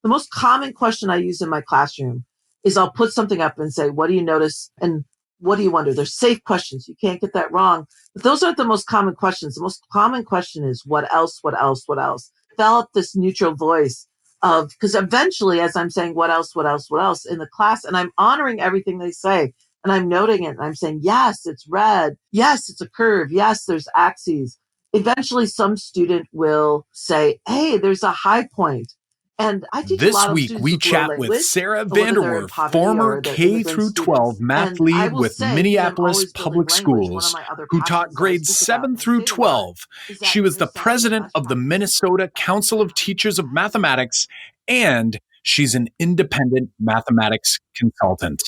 the most common question I use in my classroom is I'll put something up and say, what do you notice? And what do you wonder? They're safe questions. You can't get that wrong. But those aren't the most common questions. The most common question is what else, what else, what else? Develop this neutral voice of, because eventually, as I'm saying, what else, what else, what else in the class, and I'm honoring everything they say, and I'm noting it, and I'm saying, yes, it's red. Yes, it's a curve. Yes, there's axes. Eventually, some student will say, hey, there's a high point. And I teach a lot of students we with low chat language, with Sara whether they're in VanDerWerf, poverty former or they're K immigrant through 12 students. math And I lead will with say, because I'm Minneapolis always building Public language, one of Schools, my other who taught passions that I grades speak about 7 and through say a lot 12. is that She was the intersection of president best of the practices. Minnesota Council of Teachers of Mathematics, and she's an independent mathematics consultant.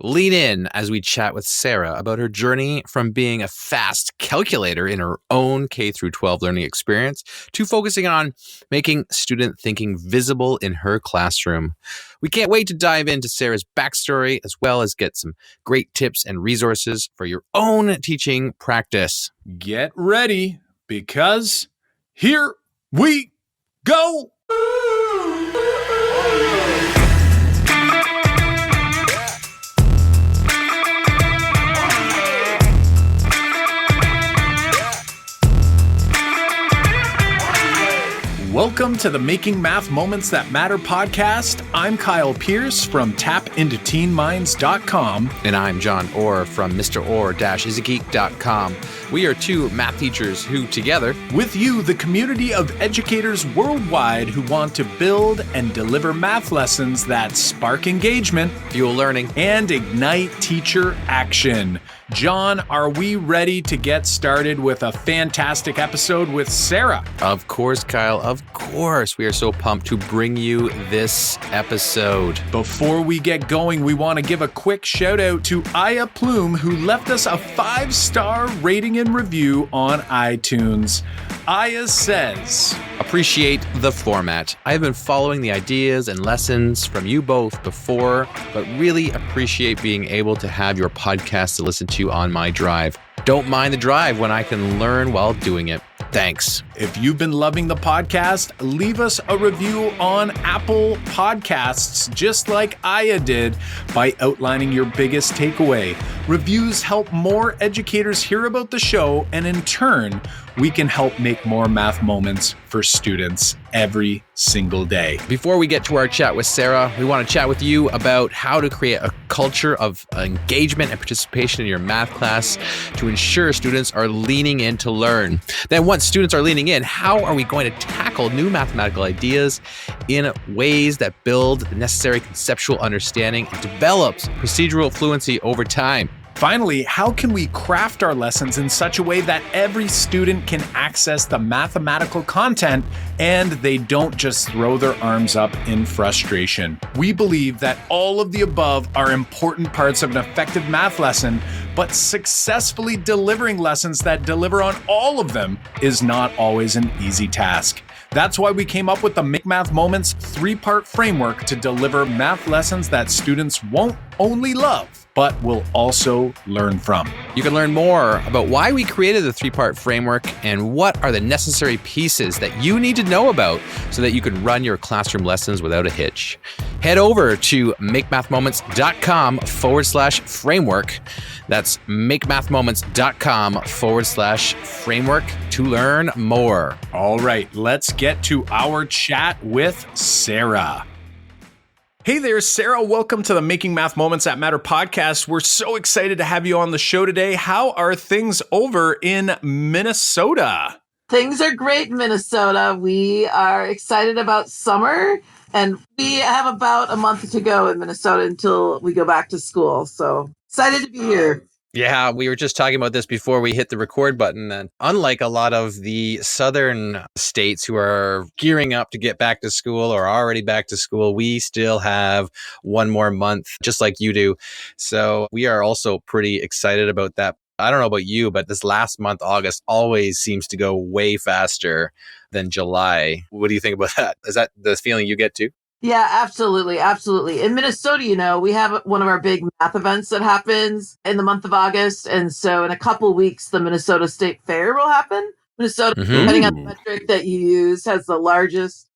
Lean in as we chat with Sara about her journey from being a fast calculator in her own K through 12 learning experience to focusing on making student thinking visible in her classroom. We can't wait to dive into Sara's backstory as well as get some great tips and resources for your own teaching practice. Get ready, because here we go. Welcome to the Making Math Moments That Matter podcast. I'm Kyle Pierce from tapintoteenminds.com. And I'm John Orr from mrorr-isageek.com. We are two math teachers who together, with you, the community of educators worldwide who want to build and deliver math lessons that spark engagement, fuel learning, and ignite teacher action. John, are we ready to get started with a fantastic episode with Sara? Of course, Kyle, of course. We are so pumped to bring you this episode. Before we get going, we want to give a quick shout out to Aya Plume, who left us a 5-star rating and review on iTunes. Aya says, appreciate the format. I have been following the ideas and lessons from you both before, but really appreciate being able to have your podcast to listen to on my drive. Don't mind the drive when I can learn while doing it. Thanks. If you've been loving the podcast, leave us a review on Apple Podcasts, just like Aya did, by outlining your biggest takeaway. Reviews help more educators hear about the show, and in turn, we can help make more math moments for students every single day. Before we get to our chat with Sara, we want to chat with you about how to create a culture of engagement and participation in your math class to ensure students are leaning in to learn. Then once students are leaning in, how are we going to tackle new mathematical ideas in ways that build the necessary conceptual understanding and develops procedural fluency over time? Finally, how can we craft our lessons in such a way that every student can access the mathematical content and they don't just throw their arms up in frustration? We believe that all of the above are important parts of an effective math lesson, but successfully delivering lessons that deliver on all of them is not always an easy task. That's why we came up with the Make Math Moments 3-part framework to deliver math lessons that students won't only love, but will also learn from. You can learn more about why we created the 3-part framework and what are the necessary pieces that you need to know about so that you can run your classroom lessons without a hitch. Head over to makemathmoments.com/framework. That's makemathmoments.com/framework to learn more. All right, let's get to our chat with Sara. Hey there, Sara. Welcome to the Making Math Moments That Matter podcast. We're so excited to have you on the show today. How are things over in Minnesota? Things are great in Minnesota. We are excited about summer, and we have about a month to go in Minnesota until we go back to school. So excited to be here. Yeah, we were just talking about this before we hit the record button. And unlike a lot of the southern states who are gearing up to get back to school or already back to school, we still have one more month, just like you do. So we are also pretty excited about that. I don't know about you, but this last month, August, always seems to go way faster than July. What do you think about that? Is that the feeling you get too? Yeah, absolutely. Absolutely. In Minnesota, we have one of our big math events that happens in the month of August. And so in a couple weeks, the Minnesota State Fair will happen. Minnesota, depending on the metric that you use, has the largest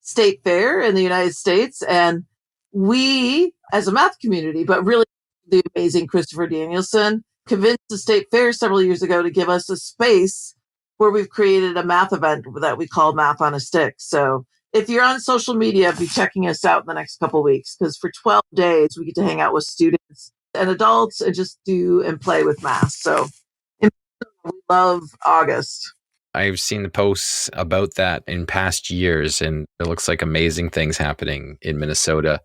state fair in the United States. And we, as a math community, but really the amazing Christopher Danielson, convinced the state fair several years ago to give us a space where we've created a math event that we call Math on a Stick. So if you're on social media, be checking us out in the next couple of weeks, because for 12 days, we get to hang out with students and adults and just do and play with math. So we love August. I've seen the posts about that in past years, and it looks like amazing things happening in Minnesota.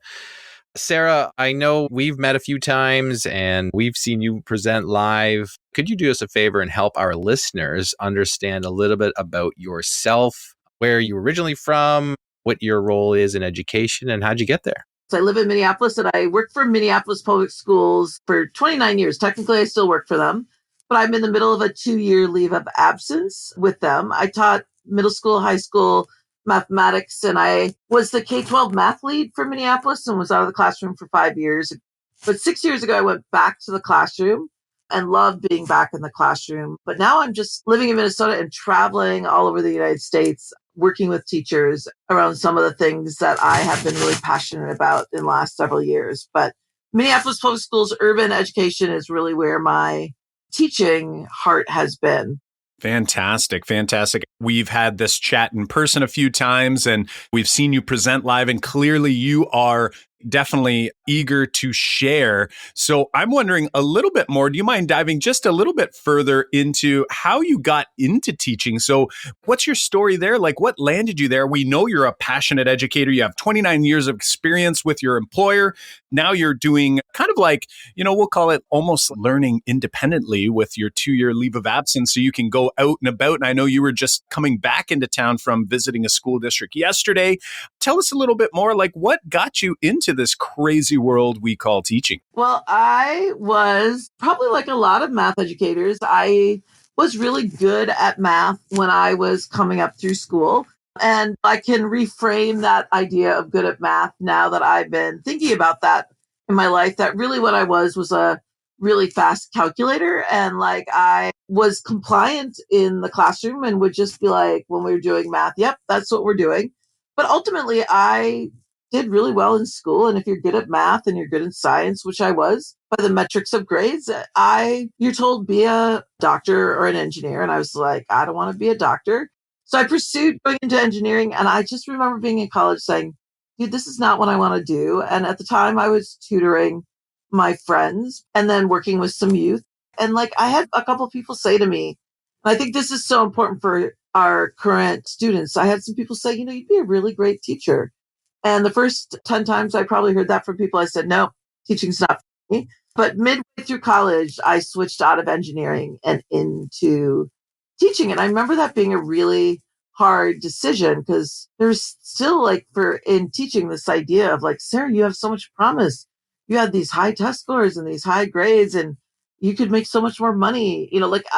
Sara, I know we've met a few times and we've seen you present live. Could you do us a favor and help our listeners understand a little bit about yourself, where you're originally from, what your role is in education, and how'd you get there? So I live in Minneapolis and I worked for Minneapolis Public Schools for 29 years. Technically, I still work for them, but I'm in the middle of a 2-year leave of absence with them. I taught middle school, high school mathematics, and I was the K-12 math lead for Minneapolis and was out of the classroom for 5 years. But 6 years ago, I went back to the classroom and loved being back in the classroom. But now I'm just living in Minnesota and traveling all over the United States, working with teachers around some of the things that I have been really passionate about in the last several years. But Minneapolis Public Schools urban education is really where my teaching heart has been. Fantastic. Fantastic. We've had this chat in person a few times and we've seen you present live, and clearly you are definitely eager to share. So I'm wondering a little bit more. Do you mind diving just a little bit further into how you got into teaching? So what's your story there? Like, what landed you there? We know you're a passionate educator. You have 29 years of experience with your employer. Now you're doing kind of like, we'll call it almost learning independently with your 2-year leave of absence so you can go out and about. And I know you were just coming back into town from visiting a school district yesterday. Tell us a little bit more, like what got you into this crazy world we call teaching? Well, I was probably like a lot of math educators. I was really good at math when I was coming up through school. And I can reframe that idea of good at math now that I've been thinking about that in my life, that really what I was a really fast calculator. And like I was compliant in the classroom and would just be like, when we were doing math, yep, that's what we're doing. But ultimately, I did really well in school. And if you're good at math and you're good in science, which I was, by the metrics of grades, you're told be a doctor or an engineer. And I was like, I don't want to be a doctor. So I pursued going into engineering. And I just remember being in college saying, dude, this is not what I want to do. And at the time I was tutoring my friends and then working with some youth. And like I had a couple of people say to me, and I think this is so important for our current students. I had some people say, you'd be a really great teacher. And the first 10 times I probably heard that from people, I said, no, teaching's not for me. But midway through college, I switched out of engineering and into teaching. And I remember that being a really hard decision because there's still in teaching this idea of like, Sara, you have so much promise. You had these high test scores and these high grades and you could make so much more money.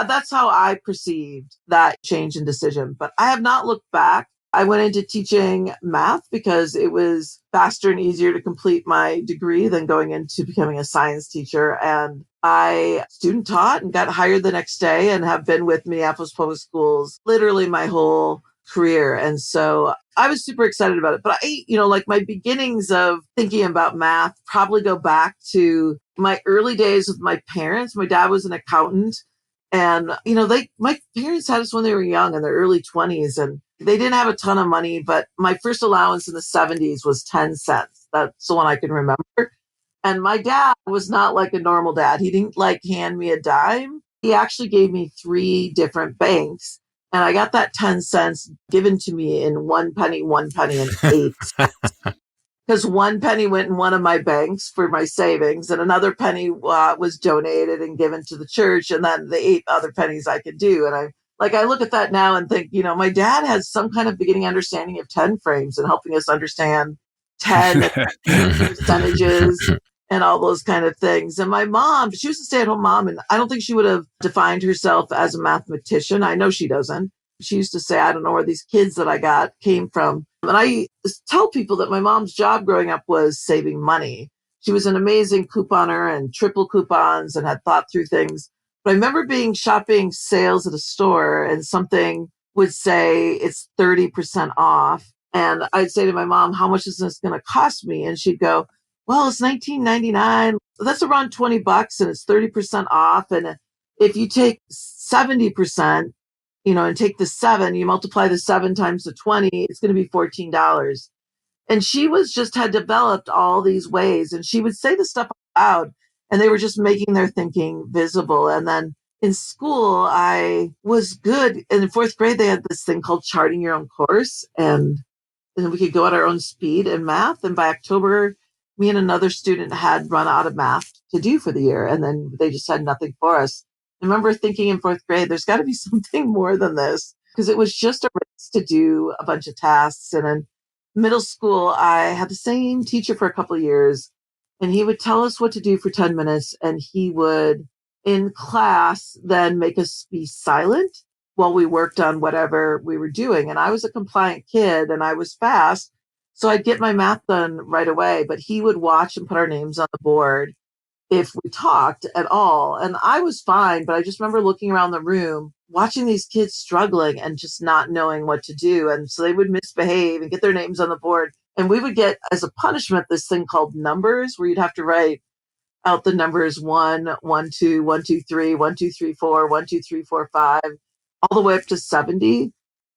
That's how I perceived that change in decision. But I have not looked back. I went into teaching math because it was faster and easier to complete my degree than going into becoming a science teacher. And I student taught and got hired the next day and have been with Minneapolis Public Schools literally my whole career. And so I was super excited about it. But my beginnings of thinking about math probably go back to my early days with my parents. My dad was an accountant. And, my parents had us when they were young in their early 20s, and they didn't have a ton of money, but my first allowance in the 70s was 10 cents. That's the one I can remember. And my dad was not like a normal dad. He didn't hand me a dime. He actually gave me 3 different banks. And I got that 10 cents given to me in 1 penny, and 8 cents. Because 1 penny went in one of my banks for my savings and another penny was donated and given to the church. And then the 8 other pennies I could do. And I look at that now and think, my dad has some kind of beginning understanding of 10 frames and helping us understand 10 percentages and all those kind of things. And my mom, she was a stay-at-home mom, and I don't think she would have defined herself as a mathematician. I know she doesn't. She used to say, I don't know where these kids that I got came from. And I tell people that my mom's job growing up was saving money. She was an amazing couponer and triple coupons and had thought through things. But I remember being shopping sales at a store and something would say it's 30% off. And I'd say to my mom, how much is this going to cost me? And she'd go, well, it's $19.99. That's around $20 and it's 30% off. And if you take 70%, and take the seven, you multiply the seven times the 20, it's going to be $14. And she had developed all these ways, and she would say the stuff out loud, and they were just making their thinking visible. And then in school, I was good. And in fourth grade, they had this thing called charting your own course, and we could go at our own speed in math. And by October, me and another student had run out of math to do for the year, and then they just had nothing for us. I remember thinking in fourth grade, there's got to be something more than this, because it was just a race to do a bunch of tasks. And in middle school, I had the same teacher for a couple of years, and he would tell us what to do for 10 minutes, and he would, in class, then make us be silent while we worked on whatever we were doing. And I was a compliant kid, and I was fast, so I'd get my math done right away. But he would watch and put our names on the board if we talked at all. And I was fine, but I just remember looking around the room, watching these kids struggling and just not knowing what to do. And so they would misbehave and get their names on the board. And we would get, as a punishment, this thing called numbers, where you'd have to write out the numbers 1, 1, 2, 1, 2, 3, 1, 2, 3, 4, 1, 2, 3, 4, 5, all the way up to 70.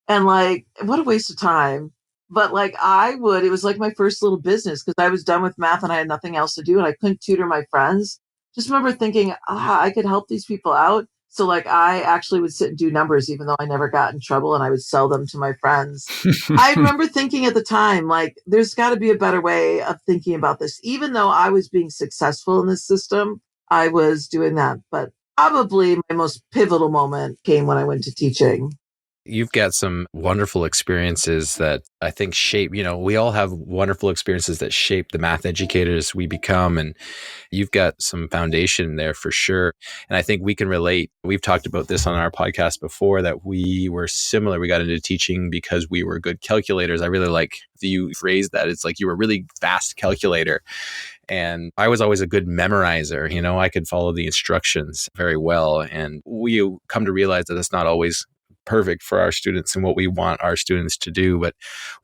And what a waste of time. But it was like my first little business, because I was done with math and I had nothing else to do and I couldn't tutor my friends. Just remember thinking, I could help these people out. So I actually would sit and do numbers, even though I never got in trouble, and I would sell them to my friends. I remember thinking at the time, there's got to be a better way of thinking about this. Even though I was being successful in this system, I was doing that. But probably my most pivotal moment came when I went to teaching. You've got some wonderful experiences that I think shape, we all have wonderful experiences that shape the math educators we become. And you've got some foundation there for sure. And I think we can relate. We've talked about this on our podcast before, that we were similar. We got into teaching because we were good calculators. I really like you phrase that. It's like you were a really fast calculator. And I was always a good memorizer. I could follow the instructions very well. And we come to realize that it's not always perfect for our students and what we want our students to do. But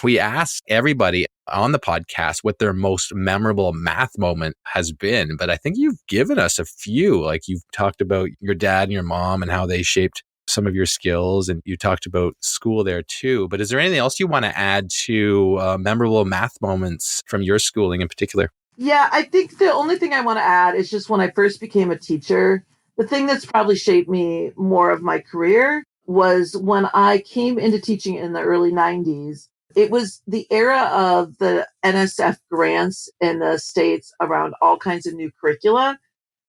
we ask everybody on the podcast what their most memorable math moment has been. But I think you've given us a few. You've talked about your dad and your mom and how they shaped some of your skills, and you talked about school there too. But is there anything else you want to add to memorable math moments from your schooling in particular? Yeah, I think the only thing I want to add is just when I first became a teacher, the thing that's probably shaped me more of my career was when I came into teaching in the early 90s. It was the era of the NSF grants in the States around all kinds of new curricula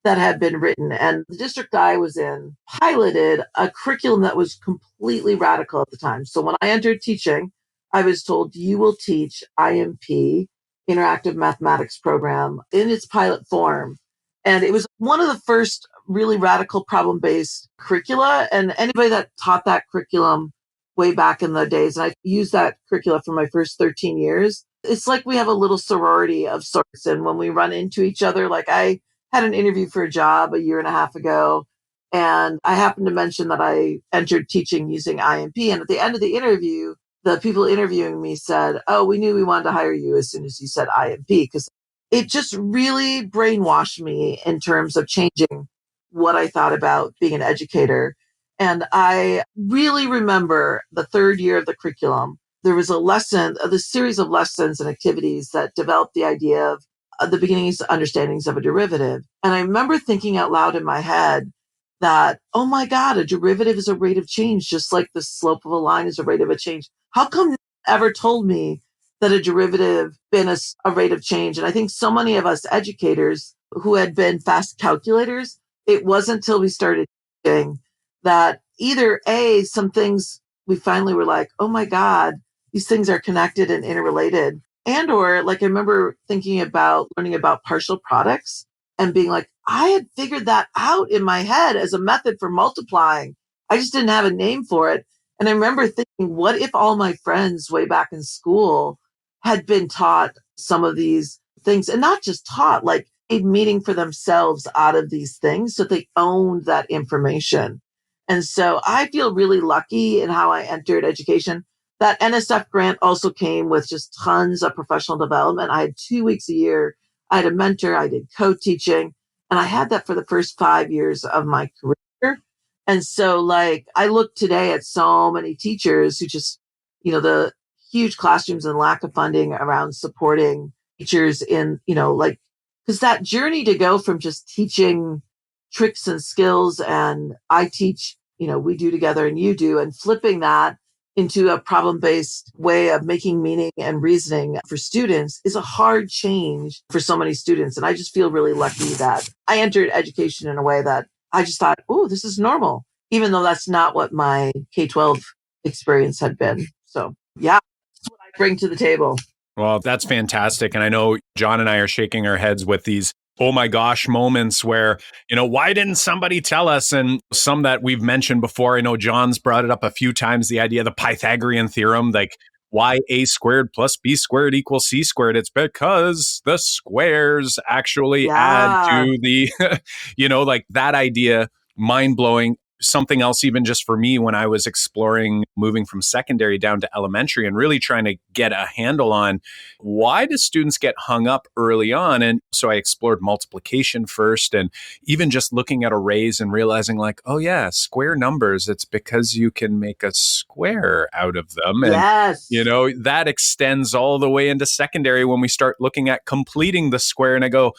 that had been written. And the district I was in piloted a curriculum that was completely radical at the time. So when I entered teaching, I was told, you will teach IMP, Interactive Mathematics Program, in its pilot form. And it was one of the first really radical problem-based curricula. And anybody that taught that curriculum way back in the days, and I used that curricula for my first 13 years, it's like we have a little sorority of sorts. And when we run into each other, I had an interview for a job a year and a half ago, and I happened to mention that I entered teaching using IMP. And at the end of the interview, the people interviewing me said, oh, we knew we wanted to hire you as soon as you said IMP, because it just really brainwashed me in terms of changing what I thought about being an educator. And I really remember the third year of the curriculum, there was the series of lessons and activities that developed the idea of the beginnings, understandings of a derivative. And I remember thinking out loud in my head that, oh my God, a derivative is a rate of change, just like the slope of a line is a rate of a change. How come no one ever told me that a derivative been a rate of change? And I think so many of us educators who had been fast calculators, it wasn't until we started teaching that either some things we finally were like, oh my God, these things are connected and interrelated. And or I remember learning about partial products and being like, I had figured that out in my head as a method for multiplying. I just didn't have a name for it. And I remember thinking, what if all my friends way back in school had been taught some of these things, and not just taught, made meaning for themselves out of these things, so they owned that information. And so I feel really lucky in how I entered education. that NSF grant also came with just tons of professional development. I had 2 weeks a year. I had a mentor. I did co-teaching. And I had that for the first 5 years of my career. And so, like, I look today at so many teachers who just, the huge classrooms and lack of funding around supporting teachers in, like, because that journey to go from just teaching tricks and skills and I teach, we do together and you do, and flipping that into a problem-based way of making meaning and reasoning for students is a hard change for so many students. And I just feel really lucky that I entered education in a way that I just thought, oh, this is normal, even though that's not what my K-12 experience had been. So yeah, that's what I bring to the table. Well, that's fantastic. And I know John and I are shaking our heads with these oh my gosh moments where, why didn't somebody tell us? And some that we've mentioned before, I know John's brought it up a few times, the idea of the Pythagorean theorem, like why a squared plus b squared equals c squared. It's because the squares actually add to the, like that idea, mind blowing. Something else, even just for me, when I was exploring moving from secondary down to elementary and really trying to get a handle on why do students get hung up early on. And so I explored multiplication first, and even just looking at arrays and realizing like, oh yeah, square numbers, it's because you can make a square out of them. And, yes. That extends all the way into secondary when we start looking at completing the square. And I go,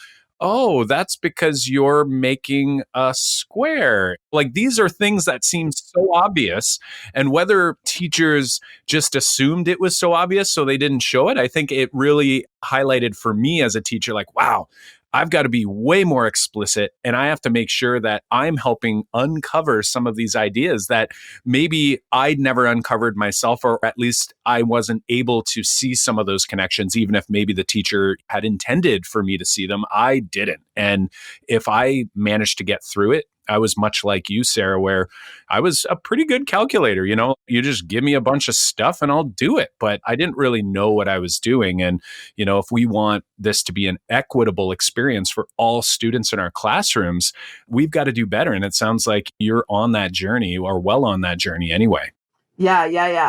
oh, that's because you're making a square. Like these are things that seem so obvious. And whether teachers just assumed it was so obvious so they didn't show it, I think it really highlighted for me as a teacher, like, wow, I've got to be way more explicit, and I have to make sure that I'm helping uncover some of these ideas that maybe I'd never uncovered myself, or at least I wasn't able to see some of those connections, even if maybe the teacher had intended for me to see them. I didn't. And if I managed to get through it, I was much like you, Sarah, where I was a pretty good calculator. You just give me a bunch of stuff and I'll do it. But I didn't really know what I was doing. And, if we want this to be an equitable experience for all students in our classrooms, we've got to do better. And it sounds like you're on that journey, or well on that journey anyway. Yeah.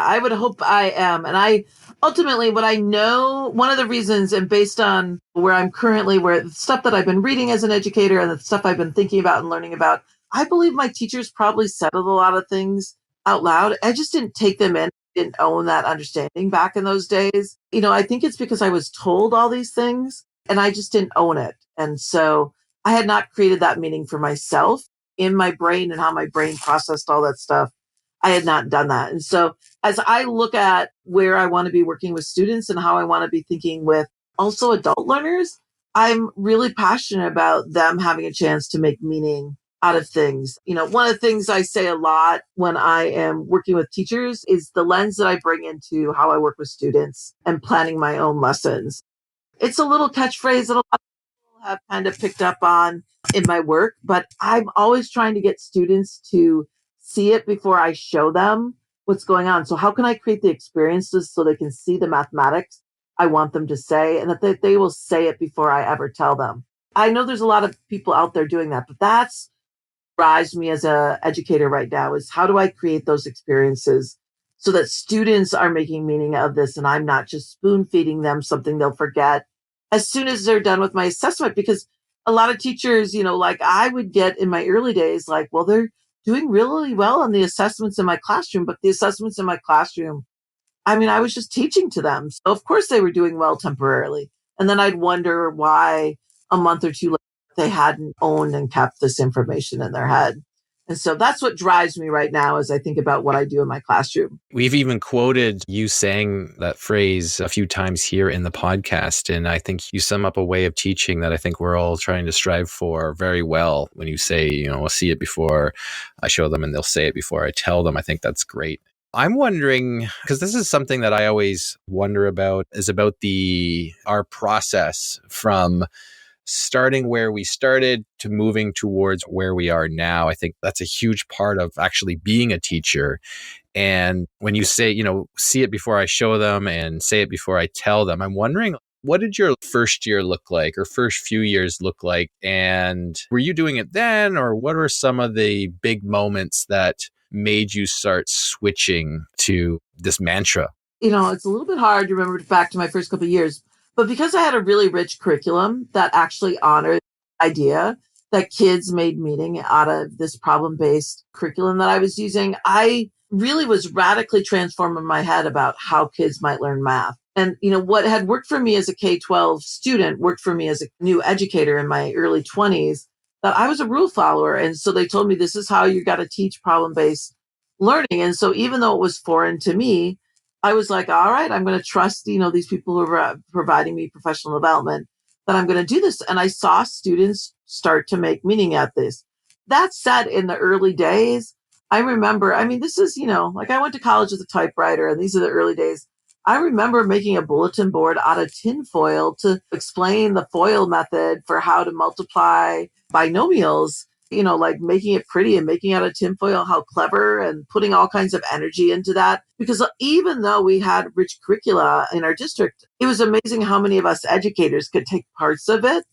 I would hope I am. And I ultimately, what I know, one of the reasons, and based on where I'm currently, where the stuff that I've been reading as an educator and the stuff I've been thinking about and learning about, I believe my teachers probably settled a lot of things out loud. I just didn't take them in, didn't own that understanding back in those days. I think it's because I was told all these things and I just didn't own it. And so I had not created that meaning for myself in my brain and how my brain processed all that stuff. I had not done that. And so as I look at where I want to be working with students and how I want to be thinking with also adult learners, I'm really passionate about them having a chance to make meaning out of things. One of the things I say a lot when I am working with teachers is the lens that I bring into how I work with students and planning my own lessons. It's a little catchphrase that a lot of people have kind of picked up on in my work, but I'm always trying to get students to see it before I show them what's going on. So how can I create the experiences so they can see the mathematics I want them to say, and that they will say it before I ever tell them? I know there's a lot of people out there doing that, but that's what drives me as an educator right now, is how do I create those experiences so that students are making meaning of this and I'm not just spoon feeding them something they'll forget as soon as they're done with my assessment. Because a lot of teachers, like I would get in my early days, like, well, they're doing really well on the assessments in my classroom, but the assessments in my classroom, I was just teaching to them. So of course they were doing well temporarily. And then I'd wonder why a month or two later they hadn't owned and kept this information in their head. And so that's what drives me right now as I think about what I do in my classroom. We've even quoted you saying that phrase a few times here in the podcast. And I think you sum up a way of teaching that I think we're all trying to strive for very well. When you say, I'll see it before I show them and they'll say it before I tell them. I think that's great. I'm wondering, because this is something that I always wonder about, is about our process from starting where we started to moving towards where we are now. I think that's a huge part of actually being a teacher. And when you say, see it before I show them and say it before I tell them, I'm wondering, what did your first year look like, or first few years look like? And were you doing it then, or what are some of the big moments that made you start switching to this mantra? it's a little bit hard to remember back to my first couple of years, but because I had a really rich curriculum that actually honored the idea that kids made meaning out of this problem-based curriculum that I was using, I really was radically transformed in my head about how kids might learn math. And, what had worked for me as a K-12 student worked for me as a new educator in my early 20s, that I was a rule follower. And so they told me this is how you got to teach problem-based learning. And so even though it was foreign to me, I was like, all right, I'm going to trust, these people who are providing me professional development, that I'm going to do this. And I saw students start to make meaning at this. That said, in the early days, I remember, this is, like I went to college with a typewriter, and these are the early days. I remember making a bulletin board out of tin foil to explain the FOIL method for how to multiply binomials, like making it pretty and making out of tinfoil how clever, and putting all kinds of energy into that. Because even though we had rich curricula in our district, it was amazing how many of us educators could take parts of it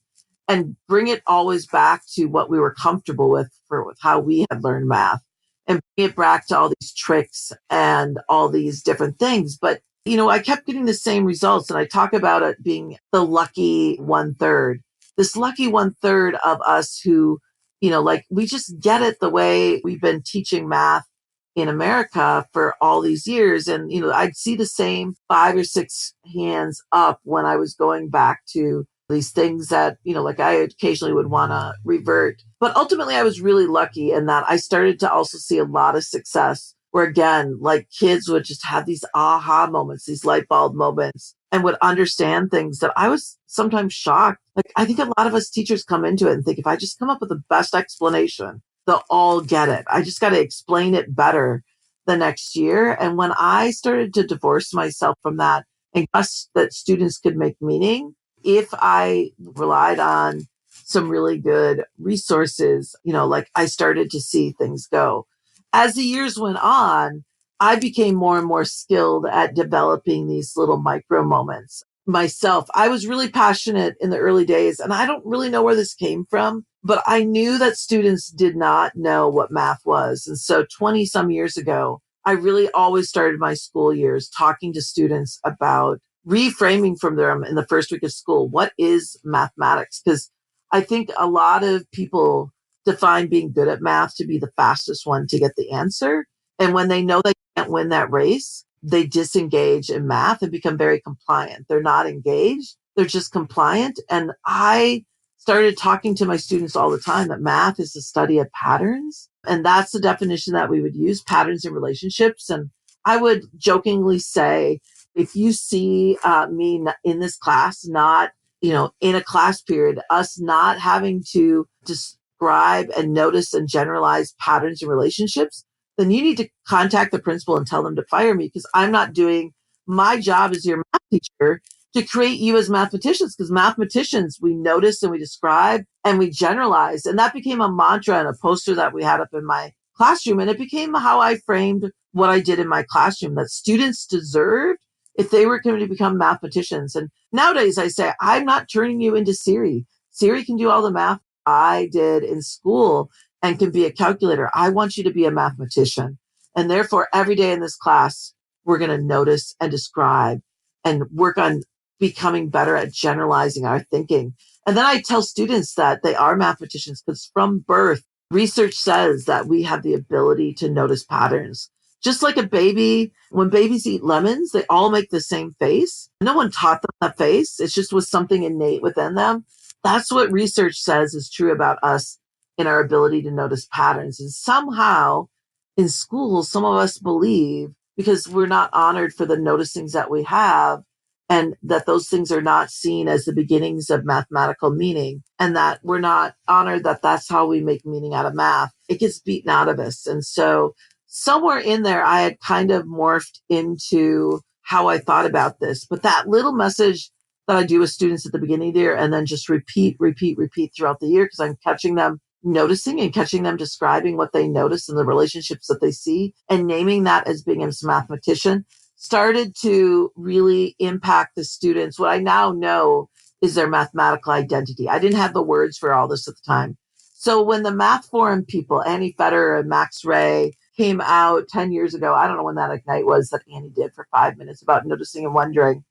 and bring it always back to what we were comfortable with with how we had learned math, and bring it back to all these tricks and all these different things. But, I kept getting the same results. And I talk about it being the lucky 1/3, this lucky 1/3 of us who, like we just get it the way we've been teaching math in America for all these years. And, I'd see the same 5 or 6 hands up when I was going back to these things that, like I occasionally would want to revert. But ultimately, I was really lucky in that I started to also see a lot of success where, again, like kids would just have these aha moments, these light bulb moments, and would understand things that I was sometimes shocked. Like, I think a lot of us teachers come into it and think, if I just come up with the best explanation, they'll all get it. I just got to explain it better the next year. And when I started to divorce myself from that and trust that students could make meaning, if I relied on some really good resources, like I started to see things go. As the years went on, I became more and more skilled at developing these little micro moments myself. I was really passionate in the early days, and I don't really know where this came from, but I knew that students did not know what math was. And so 20 some years ago, I really always started my school years talking to students about reframing from them in the first week of school. What is mathematics? Because I think a lot of people define being good at math to be the fastest one to get the answer. And when they know they can't win that race, they disengage in math and become very compliant. They're not engaged. They're just compliant. And I started talking to my students all the time that math is the study of patterns. And that's the definition that we would use, patterns in relationships. And I would jokingly say, if you see me in this class, not, in a class period, us not having to describe and notice and generalize patterns in relationships, then you need to contact the principal and tell them to fire me, because I'm not doing my job as your math teacher to create you as mathematicians. Because mathematicians, we notice and we describe and we generalize. And that became a mantra and a poster that we had up in my classroom. And it became how I framed what I did in my classroom, that students deserved if they were going to become mathematicians. And nowadays I say, I'm not turning you into Siri. Siri can do all the math I did in school and can be a calculator. I want you to be a mathematician. And therefore, every day in this class, we're going to notice and describe and work on becoming better at generalizing our thinking. And then I tell students that they are mathematicians because from birth, research says that we have the ability to notice patterns. Just like a baby, when babies eat lemons, they all make the same face. No one taught them that face. It's just was something innate within them. That's what research says is true about us in our ability to notice patterns. And somehow in school, some of us believe, because we're not honored for the noticings that we have, and that those things are not seen as the beginnings of mathematical meaning, and that we're not honored that that's how we make meaning out of math, it gets beaten out of us. And so somewhere in there, I had kind of morphed into how I thought about this. But that little message that I do with students at the beginning of the year, and then just repeat throughout the year, because I'm catching them noticing and catching them describing what they notice and the relationships that they see, and naming that as being a mathematician, started to really impact the students. What I now know is their mathematical identity. I didn't have the words for all this at the time. So when the Math Forum people, Annie Feder and Max Ray, came out 10 years ago. I don't know when that Ignite was that Annie did for 5 minutes about noticing and wondering,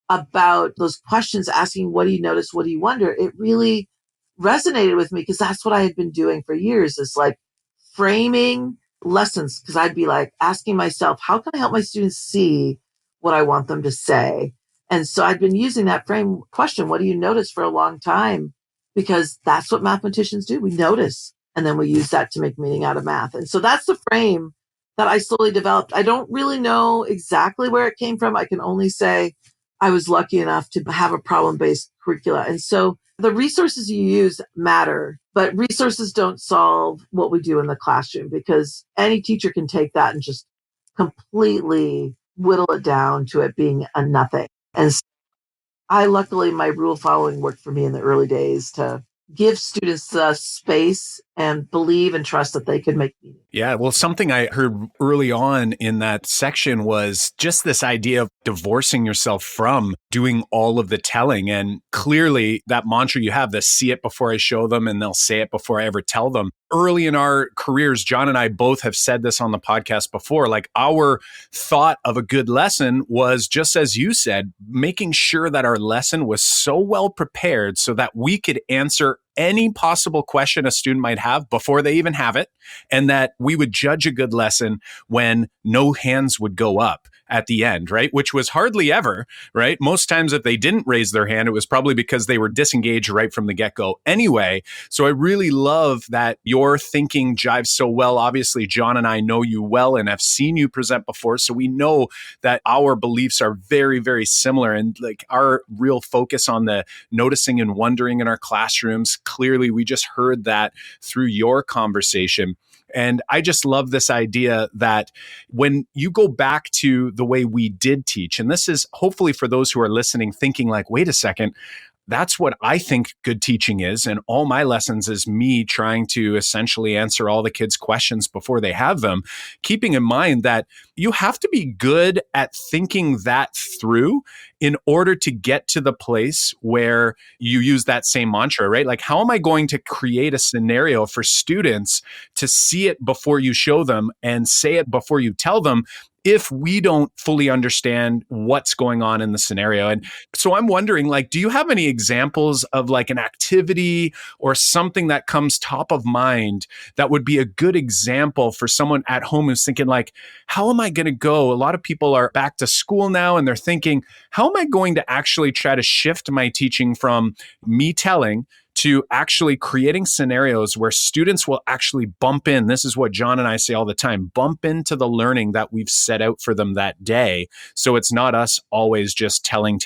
about those questions, asking, what do you notice? What do you wonder? It really resonated with me because that's what I had been doing for years. It's like framing lessons, because I'd be like asking myself, how can I help my students see what I want them to say? And so I'd been using that frame question, what do you notice, for a long time, because that's what mathematicians do. We notice, and then we use that to make meaning out of math. And so that's the frame that I slowly developed. I don't really know exactly where it came from. I can only say I was lucky enough to have a problem-based curricula. And so the resources you use matter, but resources don't solve what we do in the classroom, because any teacher can take that and just completely whittle it down to it being a nothing. And so luckily, my rule following worked for me in the early days to give students the space and believe and trust that they could make meaning. Yeah, well, something I heard early on in that section was just this idea of divorcing yourself from doing all of the telling. And clearly that mantra you have, the see it before I show them and they'll say it before I ever tell them. Early in our careers, John and I both have said this on the podcast before, like our thought of a good lesson was, just as you said, making sure that our lesson was so well prepared so that we could answer any possible question a student might have before they even have it, and that we would judge a good lesson when no hands would go up at the end, right? Which was hardly ever, right? Most times if they didn't raise their hand, it was probably because they were disengaged right from the get-go anyway. So I really love that your thinking jives so well. Obviously, John and I know you well and have seen you present before, so we know that our beliefs are very, very similar. And like our real focus on the noticing and wondering in our classrooms, clearly we just heard that through your conversation. And I just love this idea that when you go back to the way we did teach, and this is hopefully for those who are listening thinking like, wait a second, that's what I think good teaching is. And all my lessons is me trying to essentially answer all the kids' questions before they have them, keeping in mind that you have to be good at thinking that through in order to get to the place where you use that same mantra, right? Like, how am I going to create a scenario for students to see it before you show them and say it before you tell them, if we don't fully understand what's going on in the scenario? And so I'm wondering, like, do you have any examples of like an activity or something that comes top of mind that would be a good example for someone at home who's thinking like, how am I going to go? A lot of people are back to school now and they're thinking, how am I going to actually try to shift my teaching from me telling to actually creating scenarios where students will actually bump in. This is what John and I say all the time, bump into the learning that we've set out for them that day. So it's not us always just telling.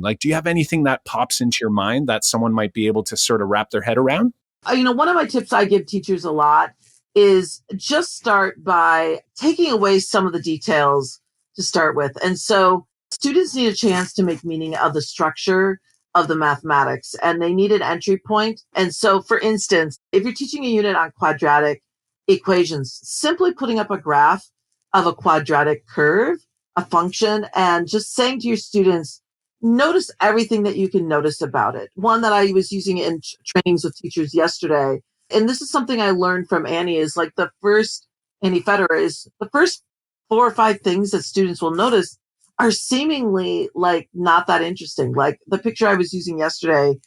Like, do you have anything that pops into your mind that someone might be able to sort of wrap their head around? One of my tips I give teachers a lot is just start by taking away some of the details to start with. And so students need a chance to make meaning of the structure of the mathematics, and they need an entry point. And so, for instance, if you're teaching a unit on quadratic equations, simply putting up a graph of a quadratic curve, a function, and just saying to your students, notice everything that you can notice about it. One that I was using in trainings with teachers yesterday, and this is something I learned from Annie, is like Annie Federer, is the first 4 or 5 things that students will notice are seemingly like not that interesting. Like the picture I was using yesterday,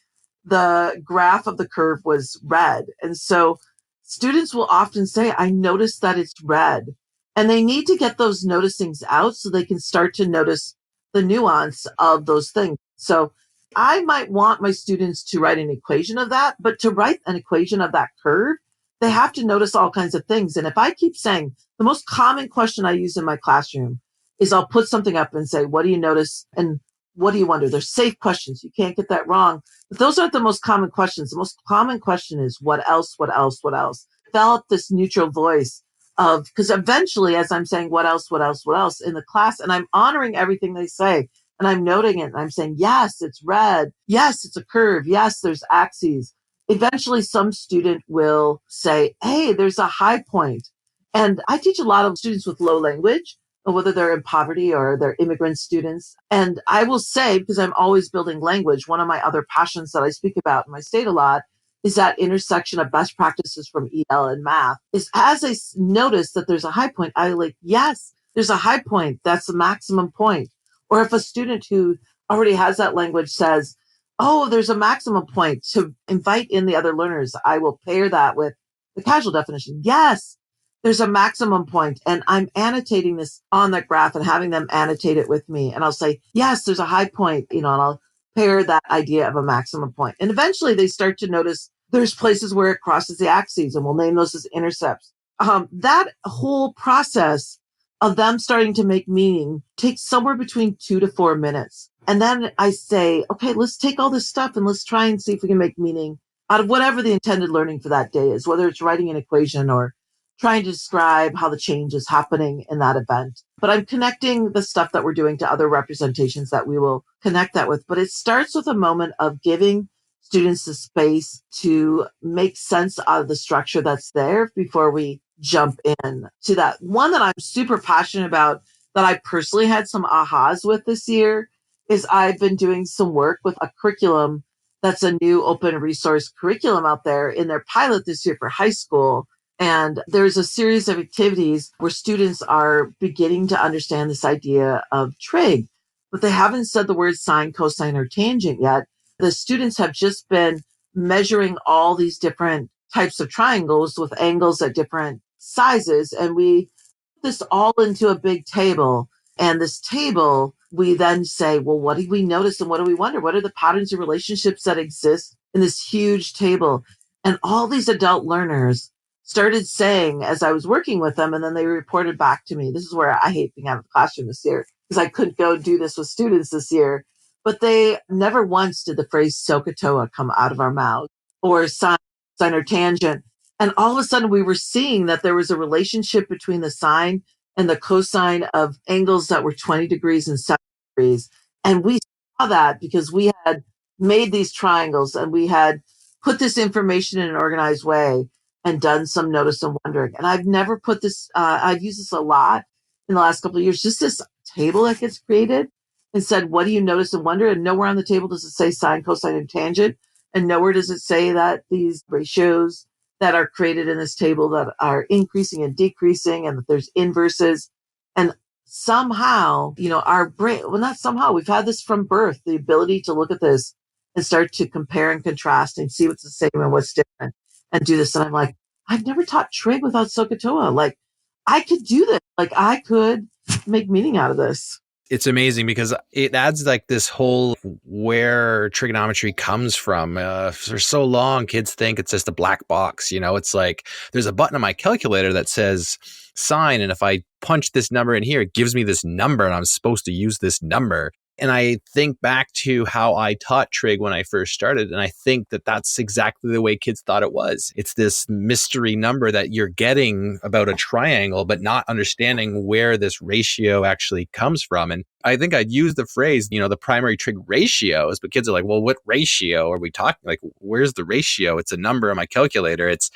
the graph of the curve was red. And so students will often say, I noticed that it's red. And they need to get those noticings out so they can start to notice the nuance of those things. So I might want my students to write an equation of that, but to write an equation of that curve, they have to notice all kinds of things. And if I keep saying, the most common question I use in my classroom is I'll put something up and say, what do you notice? And what do you wonder? They're safe questions. You can't get that wrong. But those aren't the most common questions. The most common question is, what else? What else? What else? Develop this neutral voice of, because eventually, as I'm saying, what else? What else? What else in the class? And I'm honoring everything they say. And I'm noting it. And I'm saying, yes, it's red. Yes, it's a curve. Yes, there's axes. Eventually, some student will say, hey, there's a high point. And I teach a lot of students with low language, whether they're in poverty or they're immigrant students. And I will say, because I'm always building language, one of my other passions that I speak about in my state a lot is that intersection of best practices from EL and math is as I notice that there's a high point, I like, yes, there's a high point. That's the maximum point. Or if a student who already has that language says, oh, there's a maximum point to invite in the other learners, I will pair that with the casual definition. Yes, there's a maximum point, and I'm annotating this on the graph and having them annotate it with me. And I'll say, yes, there's a high point, and I'll pair that idea of a maximum point. And eventually they start to notice there's places where it crosses the axes, and we'll name those as intercepts. That whole process of them starting to make meaning takes somewhere between 2 to 4 minutes. And then I say, okay, let's take all this stuff and let's try and see if we can make meaning out of whatever the intended learning for that day is, whether it's writing an equation or trying to describe how the change is happening in that event. But I'm connecting the stuff that we're doing to other representations that we will connect that with. But it starts with a moment of giving students the space to make sense out of the structure that's there before we jump in to that. One that I'm super passionate about that I personally had some ahas with this year is I've been doing some work with a curriculum that's a new open resource curriculum out there in their pilot this year for high school. And there's a series of activities where students are beginning to understand this idea of trig, but they haven't said the words sine, cosine, or tangent yet. The students have just been measuring all these different types of triangles with angles at different sizes. And we put this all into a big table. And this table, we then say, well, what do we notice and what do we wonder? What are the patterns and relationships that exist in this huge table? And all these adult learners started saying as I was working with them, and then they reported back to me. This is where I hate being out of the classroom this year because I couldn't go do this with students this year. But they never once did the phrase SOHCAHTOA come out of our mouths or sine or tangent. And all of a sudden we were seeing that there was a relationship between the sine and the cosine of angles that were 20 degrees and 7 degrees. And we saw that because we had made these triangles and we had put this information in an organized way and done some notice and wondering. And I've never put this, I've used this a lot in the last couple of years, just this table that gets created and said, what do you notice and wonder? And nowhere on the table does it say sine, cosine, and tangent. And nowhere does it say that these ratios that are created in this table that are increasing and decreasing and that there's inverses. And somehow, our brain, well, not somehow, we've had this from birth, the ability to look at this and start to compare and contrast and see what's the same and what's different and do this. And I'm like, I've never taught trig without SOHCAHTOA. Like, I could do this. Like, I could make meaning out of this. It's amazing because it adds like this whole where trigonometry comes from. For so long, kids think it's just a black box. It's like there's a button on my calculator that says sine. And if I punch this number in here, it gives me this number and I'm supposed to use this number. And I think back to how I taught trig when I first started. And I think that that's exactly the way kids thought it was. It's this mystery number that you're getting about a triangle, but not understanding where this ratio actually comes from. And I think I'd use the phrase, the primary trig ratios, but kids are like, well, what ratio are we talking? Like, where's the ratio? It's a number on my calculator. It's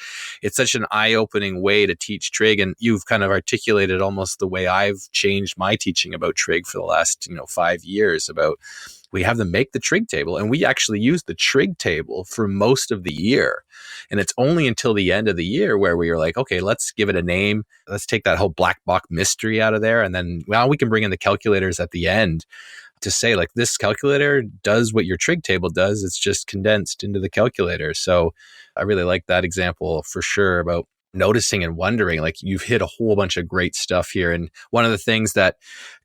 such an eye-opening way to teach trig. And you've kind of articulated almost the way I've changed my teaching about trig for the last, 5 years about we have them make the trig table, and we actually use the trig table for most of the year. And it's only until the end of the year where we were like, okay, let's give it a name. Let's take that whole black box mystery out of there. And then, we can bring in the calculators at the end to say like, this calculator does what your trig table does. It's just condensed into the calculator. So I really like that example for sure about noticing and wondering. Like, you've hit a whole bunch of great stuff here. And one of the things that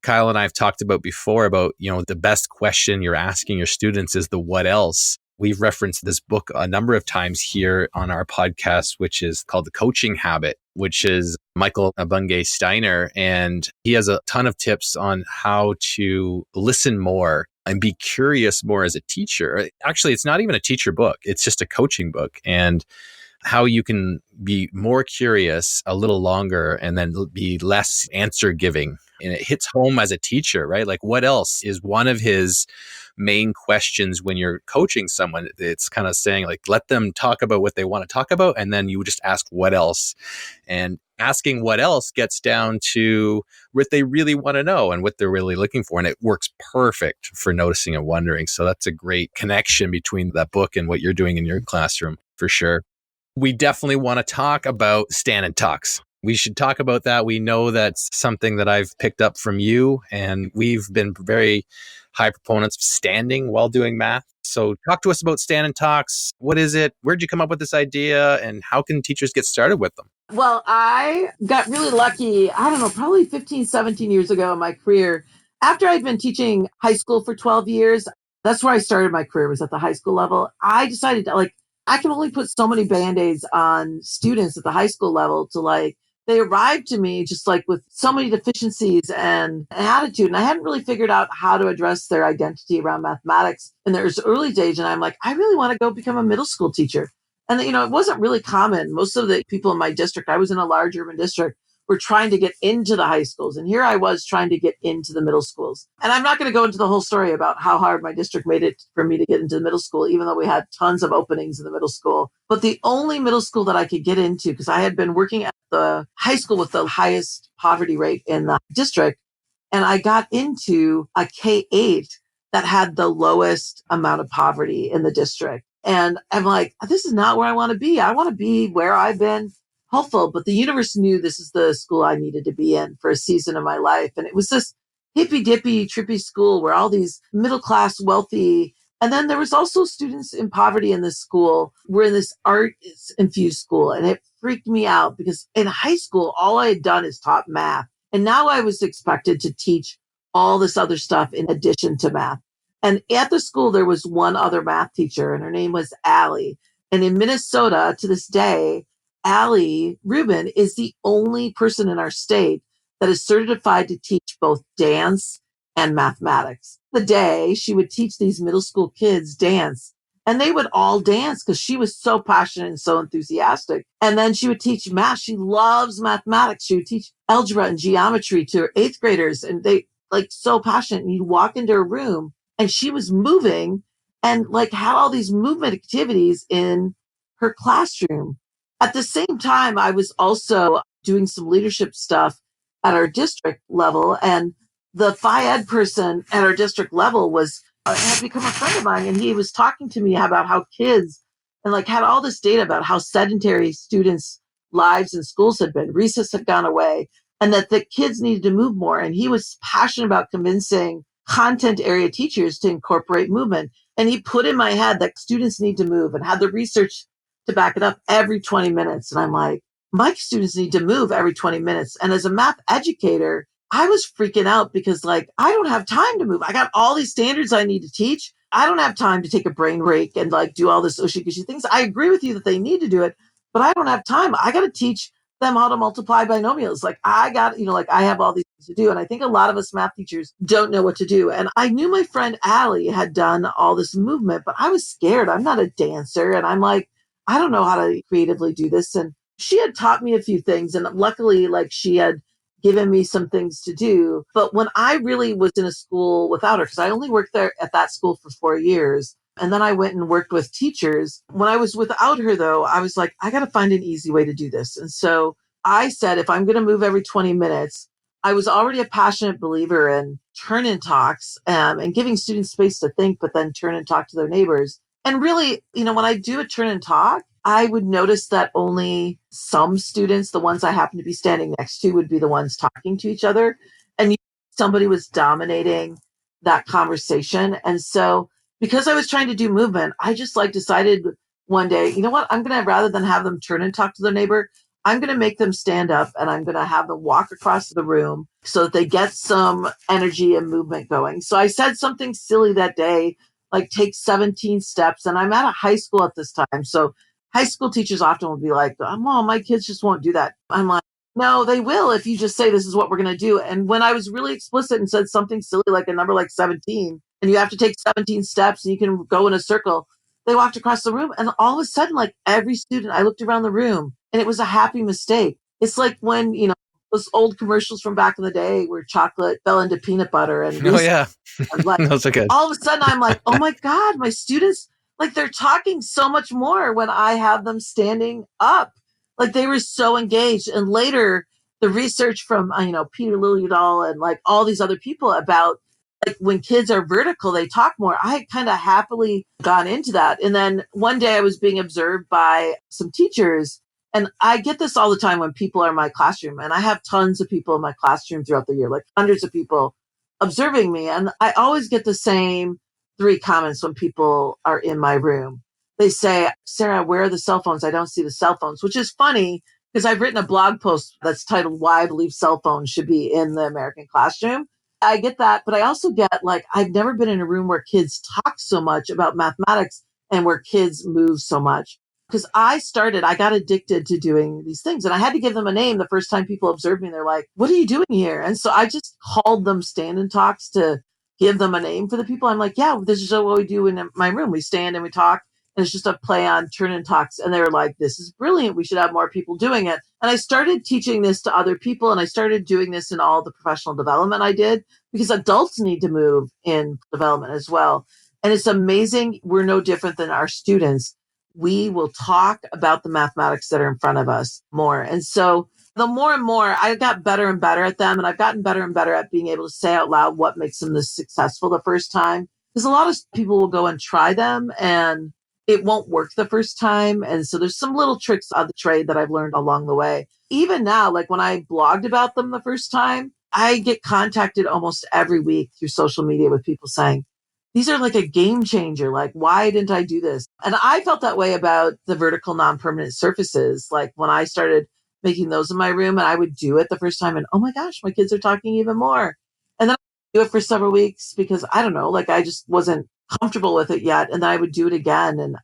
Kyle and I have talked about before about, the best question you're asking your students is the what else. We've referenced this book a number of times here on our podcast, which is called The Coaching Habit, which is Michael Bungay Steiner. And he has a ton of tips on how to listen more and be curious more as a teacher. Actually, it's not even a teacher book. It's just a coaching book. And how you can be more curious a little longer and then be less answer giving. And it hits home as a teacher, right? Like, what else is one of his main questions when you're coaching someone? It's kind of saying like, let them talk about what they want to talk about. And then you just ask what else. And asking what else gets down to what they really want to know and what they're really looking for. And it works perfect for noticing and wondering. So that's a great connection between that book and what you're doing in your classroom. For sure. We definitely want to talk about stand and talks. We should talk about that. We know that's something that I've picked up from you, and we've been very high proponents of standing while doing math. So talk to us about stand and talks. What is it? Where'd you come up with this idea, and how can teachers get started with them? Well, I got really lucky, I don't know, probably 15, 17 years ago in my career. After I'd been teaching high school for 12 years, that's where I started my career, was at the high school level. I decided to, like, I can only put so many band-aids on students at the high school level to, like, they arrived to me just like with so many deficiencies and attitude. And I hadn't really figured out how to address their identity around mathematics in their early stage. And I'm like, I really want to go become a middle school teacher. And, it wasn't really common. Most of the people in my district, I was in a large urban district, were trying to get into the high schools. And here I was trying to get into the middle schools. And I'm not going to go into the whole story about how hard my district made it for me to get into the middle school, even though we had tons of openings in the middle school. But the only middle school that I could get into, because I had been working at the high school with the highest poverty rate in the district, and I got into a K-8 that had the lowest amount of poverty in the district. And I'm like, this is not where I want to be. I want to be where I've been hopeful. But the universe knew this is the school I needed to be in for a season of my life. And it was this hippy dippy, trippy school where all these middle class, wealthy, and then there was also students in poverty in this school. We're in this art infused school. And it freaked me out because in high school, all I had done is taught math. And now I was expected to teach all this other stuff in addition to math. And at the school, there was one other math teacher, and her name was Allie. And in Minnesota, to this day, Allie Rubin is the only person in our state that is certified to teach both dance and mathematics. The day she would teach these middle school kids dance, and they would all dance because she was so passionate and so enthusiastic. And then she would teach math. She loves mathematics. She would teach algebra and geometry to her eighth graders, and they like so passionate. And you'd walk into a room, and she was moving and like had all these movement activities in her classroom. At the same time, I was also doing some leadership stuff at our district level. And the phy ed person at our district level had become a friend of mine. And he was talking to me about how kids and like had all this data about how sedentary students' lives in schools had been. Recess had gone away and that the kids needed to move more. And he was passionate about convincing content area teachers to incorporate movement. And he put in my head that students need to move and had the research to back it up every 20 minutes. And I'm like, my students need to move every 20 minutes. And as a math educator, I was freaking out because like, I don't have time to move. I got all these standards I need to teach. I don't have time to take a brain break and like do all this ushy-gushy things. I agree with you that they need to do it, but I don't have time. I got to teach them how to multiply binomials. Like I got, like I have all these things to do. And I think a lot of us math teachers don't know what to do. And I knew my friend Allie had done all this movement, but I was scared. I'm not a dancer. And I'm like, I don't know how to creatively do this. And she had taught me a few things. And luckily, like she had given me some things to do. But when I really was in a school without her, because I only worked there at that school for 4 years, and then I went and worked with teachers. When I was without her, though, I was like, I got to find an easy way to do this. And so I said, if I'm going to move every 20 minutes, I was already a passionate believer in turn-in talks and giving students space to think, but then turn and talk to their neighbors. And really, when I do a turn and talk, I would notice that only some students, the ones I happen to be standing next to, would be the ones talking to each other. And somebody was dominating that conversation. And so because I was trying to do movement, I just like decided one day, you know what, I'm going to, rather than have them turn and talk to their neighbor, I'm going to make them stand up and I'm going to have them walk across the room so that they get some energy and movement going. So I said something silly that day, like take 17 steps. And I'm at a high school at this time. So high school teachers often will be like, Mom, my kids just won't do that. I'm like, no, they will if you just say this is what we're going to do. And when I was really explicit and said something silly like a number like 17, and you have to take 17 steps and you can go in a circle, they walked across the room. And all of a sudden, like every student, I looked around the room and it was a happy mistake. It's like when, those old commercials from back in the day where chocolate fell into peanut butter. And Oh, yeah. like, Those are good. all of a sudden, I'm like, oh my God, my students, like they're talking so much more when I have them standing up. Like they were so engaged. And later, the research from, Peter Liljedahl and like all these other people about like when kids are vertical, they talk more. I had kind of happily gone into that. And then one day I was being observed by some teachers. And I get this all the time when people are in my classroom. And I have tons of people in my classroom throughout the year, like hundreds of people observing me. And I always get the same three comments when people are in my room. They say, Sarah, where are the cell phones? I don't see the cell phones, which is funny because I've written a blog post that's titled Why I Believe Cell Phones Should Be in the American Classroom. I get that, but I also get like, I've never been in a room where kids talk so much about mathematics and where kids move so much. Because I got addicted to doing these things and I had to give them a name the first time people observed me. They're like, what are you doing here? And so I just called them stand and talks to give them a name for the people. I'm like, yeah, this is what we do in my room. We stand and we talk. And it's just a play on turn and talks. And they were like, this is brilliant. We should have more people doing it. And I started teaching this to other people. And I started doing this in all the professional development I did because adults need to move in development as well. And it's amazing. We're no different than our students. We will talk about the mathematics that are in front of us more. And so the more and more I got better and better at them. And I've gotten better and better at being able to say out loud what makes them this successful the first time. Because a lot of people will go and try them and it won't work the first time. And so there's some little tricks of the trade that I've learned along the way. Even now, like when I blogged about them the first time, I get contacted almost every week through social media with people saying, these are like a game changer. Like, why didn't I do this? And I felt that way about the vertical non-permanent surfaces. Like when I started making those in my room and I would do it the first time and, oh my gosh, my kids are talking even more. And then I would do it for several weeks because I don't know, like I just wasn't comfortable with it yet. And then I would do it again and,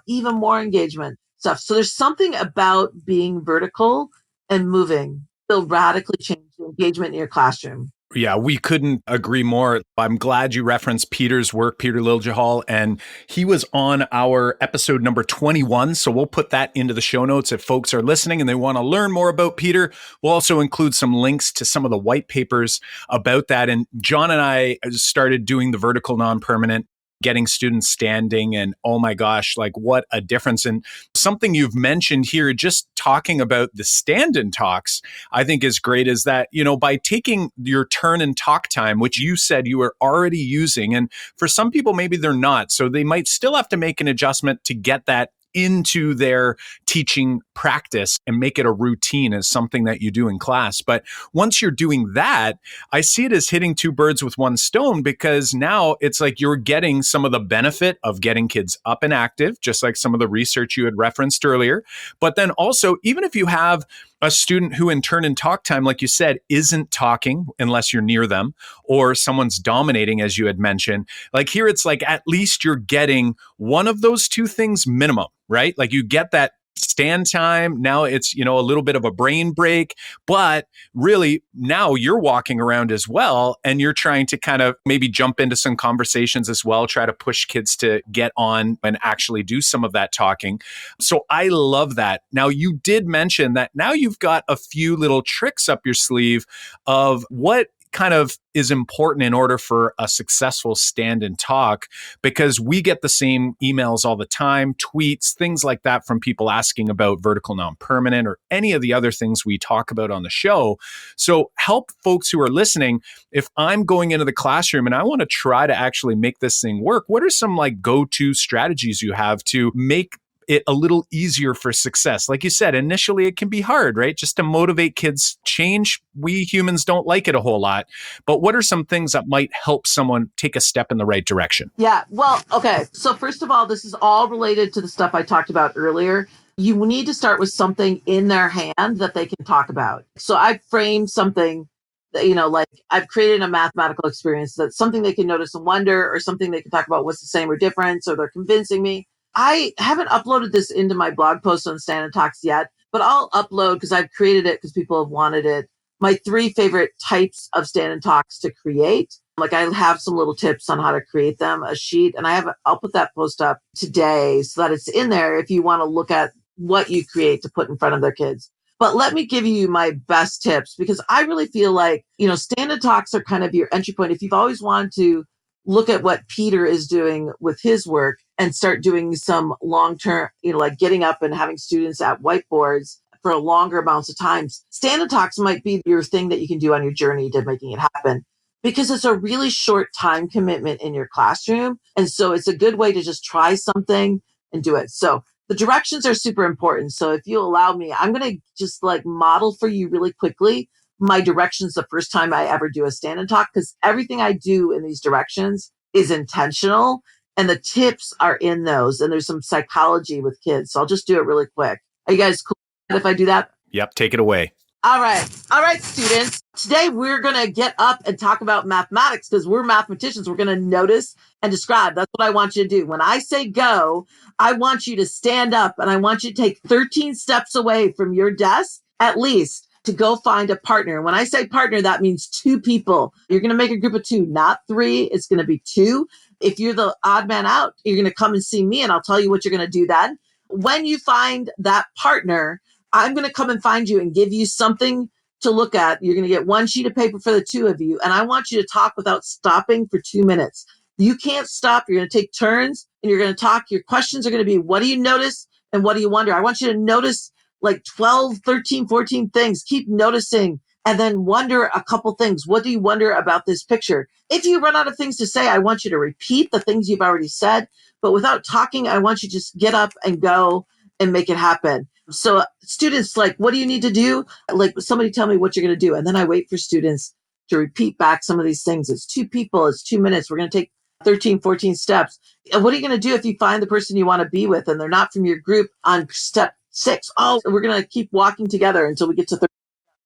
even more engagement stuff. So there's something about being vertical and moving will radically change the engagement in your classroom. Yeah, we couldn't agree more. I'm glad you referenced Peter's work, Peter Liljehal, and he was on our episode number 21. So we'll put that into the show notes if folks are listening and they want to learn more about Peter. We'll also include some links to some of the white papers about that. And John and I started doing the vertical non-permanent, getting students standing, and oh my gosh, like what a difference. And something you've mentioned here, just talking about the stand-in talks, I think is great, is that, by taking your turn and talk time, which you said you were already using, and for some people, maybe they're not, so they might still have to make an adjustment to get that into their teaching practice and make it a routine as something that you do in class. But once you're doing that, I see it as hitting two birds with one stone, because now it's like you're getting some of the benefit of getting kids up and active, just like some of the research you had referenced earlier. But then also, even if you have a student who in turn and talk time, like you said, isn't talking unless you're near them, or someone's dominating, as you had mentioned, like here, it's like at least you're getting one of those two things minimum, right? Like you get that stand time. Now it's, a little bit of a brain break, but really now you're walking around as well. And you're trying to kind of maybe jump into some conversations as well, try to push kids to get on and actually do some of that talking. So I love that. Now you did mention that now you've got a few little tricks up your sleeve of what kind of is important in order for a successful stand and talk, because we get the same emails all the time, tweets, things like that from people asking about vertical non-permanent or any of the other things we talk about on the show. So help folks who are listening, if I'm going into the classroom and I want to try to actually make this thing work, what are some like go-to strategies you have to make it a little easier for success? Like you said, initially it can be hard, right? Just to motivate kids. Change, we humans don't like it a whole lot. But what are some things that might help someone take a step in the right direction? Yeah, well, okay. So first of all, this is all related to the stuff I talked about earlier. You need to start with something in their hand that they can talk about. So I've framed something that, like I've created a mathematical experience that's something they can notice and wonder, or something they can talk about what's the same or different. So they're convincing me. I haven't uploaded this into my blog post on Stand and Talks yet, but I'll upload, because I've created it because people have wanted it, my 3 favorite types of Stand and Talks to create. Like I have some little tips on how to create them, a sheet, and I'll put that post up today so that it's in there if you want to look at what you create to put in front of their kids. But let me give you my best tips, because I really feel like, Stand and Talks are kind of your entry point. If you've always wanted to look at what Peter is doing with his work and start doing some long-term, like getting up and having students at whiteboards for longer amounts of time, Stand and Talks might be your thing that you can do on your journey to making it happen. because it's a really short time commitment in your classroom. And so it's a good way to just try something and do it. So the directions are super important. So if you allow me, I'm going to just like model for you really quickly my directions the first time I ever do a stand and talk, because everything I do in these directions is intentional and the tips are in those. And there's some psychology with kids. So I'll just do it really quick. Are you guys cool if I do that? Yep, take it away. All right. All right, students. Today we're going to get up and talk about mathematics because we're mathematicians. We're going to notice and describe. That's what I want you to do. When I say go, I want you to stand up and I want you to take 13 steps away from your desk, at least, to go find a partner. When I say partner, that means two people. You're going to make a group of two, not three. It's going to be two. If you're the odd man out, you're going to come and see me and I'll tell you what you're going to do then. When you find that partner, I'm going to come and find you and give you something to look at. You're going to get one sheet of paper for the two of you. And I want you to talk without stopping for 2 minutes. You can't stop. You're going to take turns and you're going to talk. Your questions are going to be, what do you notice? And what do you wonder? I want you to notice like 12, 13, 14 things. Keep noticing and then wonder a couple things. What do you wonder about this picture? If you run out of things to say, I want you to repeat the things you've already said. But without talking, I want you to just get up and go and make it happen. So students, like, what do you need to do? Like, somebody tell me what you're going to do. And then I wait for students to repeat back some of these things. It's two people. It's 2 minutes. We're going to take 13, 14 steps. And what are you going to do if you find the person you want to be with and they're not from your group on step 6? Oh, we're going to keep walking together until we get to 30.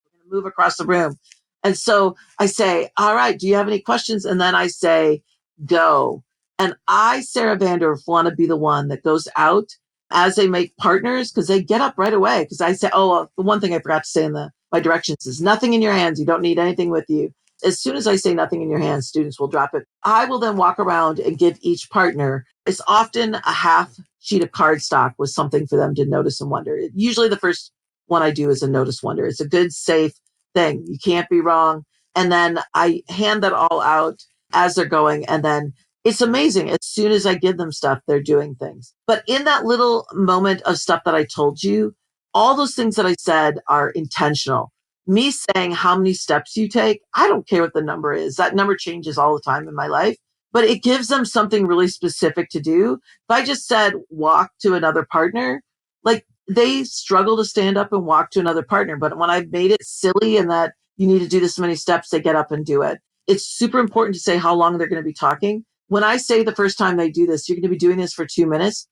We're going to move across the room. And so I say, all right, do you have any questions? And then I say, go. And I, Sara VanDerWerf, want to be the one that goes out as they make partners, because they get up right away. Because I say, the one thing I forgot to say in my directions is nothing in your hands. You don't need anything with you. As soon as I say nothing in your hands, students will drop it. I will then walk around and give each partner, it's often a half sheet of cardstock with something for them to notice and wonder. Usually the first one I do is a notice wonder. It's a good, safe thing. You can't be wrong. And then I hand that all out as they're going. And then it's amazing. As soon as I give them stuff, they're doing things. But in that little moment of stuff that I told you, all those things that I said are intentional. Me saying how many steps you take, I don't care what the number is. That number changes all the time in my life, but it gives them something really specific to do. If I just said walk to another partner, like they struggle to stand up and walk to another partner. But when I've made it silly and that you need to do this many steps, they get up and do it. It's super important to say how long they're going to be talking. When I say the first time they do this, you're going to be doing this for 2 minutes.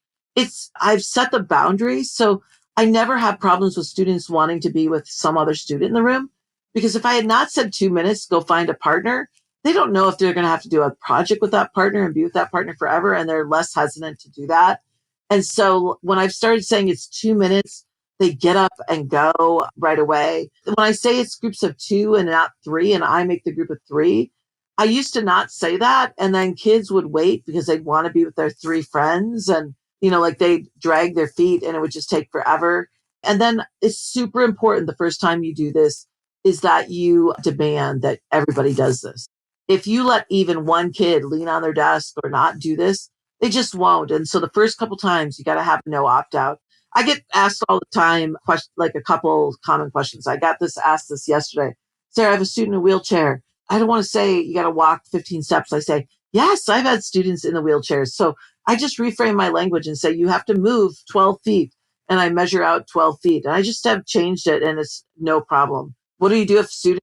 I've set the boundaries. So I never have problems with students wanting to be with some other student in the room, because if I had not said 2 minutes, go find a partner, they don't know if they're going to have to do a project with that partner and be with that partner forever. And they're less hesitant to do that. And so when I've started saying it's 2 minutes, they get up and go right away. When I say it's groups of 2 and not 3, and I make the group of 3, I used to not say that. And then kids would wait because they'd want to be with their 3 friends. And, like they'd drag their feet and it would just take forever. And then it's super important the first time you do this is that you demand that everybody does this. If you let even one kid lean on their desk or not do this, they just won't. And so the first couple times you got to have no opt out. I get asked all the time, like a couple common questions. I got asked this yesterday. Sara, I have a student in a wheelchair. I don't want to say you got to walk 15 steps. I say, yes, I've had students in the wheelchairs. So I just reframe my language and say, you have to move 12 feet. And I measure out 12 feet. And I just have changed it and it's no problem. What do you do if student,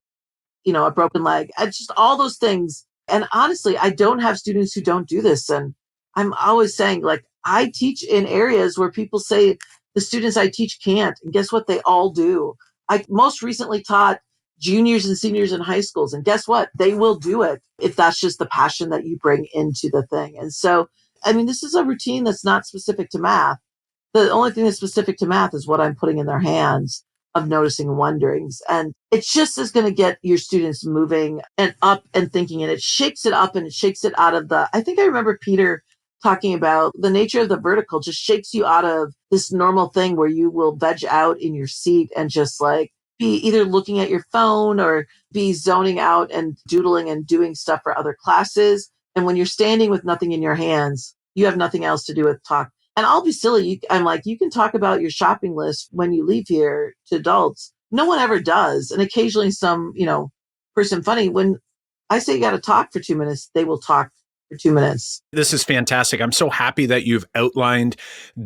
a broken leg? It's just all those things. And honestly, I don't have students who don't do this. And I'm always saying, like, I teach in areas where people say the students I teach can't. And guess what? They all do. I most recently taught juniors and seniors in high schools. And guess what? They will do it if that's just the passion that you bring into the thing. And so, this is a routine that's not specific to math. The only thing that's specific to math is what I'm putting in their hands of noticing and wonderings. And it just is going to get your students moving and up and thinking. And it shakes it up and it shakes it out of I think I remember Peter talking about the nature of the vertical just shakes you out of this normal thing where you will veg out in your seat and just like be either looking at your phone or be zoning out and doodling and doing stuff for other classes. And when you're standing with nothing in your hands, you have nothing else to do with talk. And I'll be silly. I'm like, you can talk about your shopping list when you leave here to adults. No one ever does. And occasionally some, person funny when I say you got to talk for 2 minutes, they will talk for 2 minutes. This is fantastic. I'm so happy that you've outlined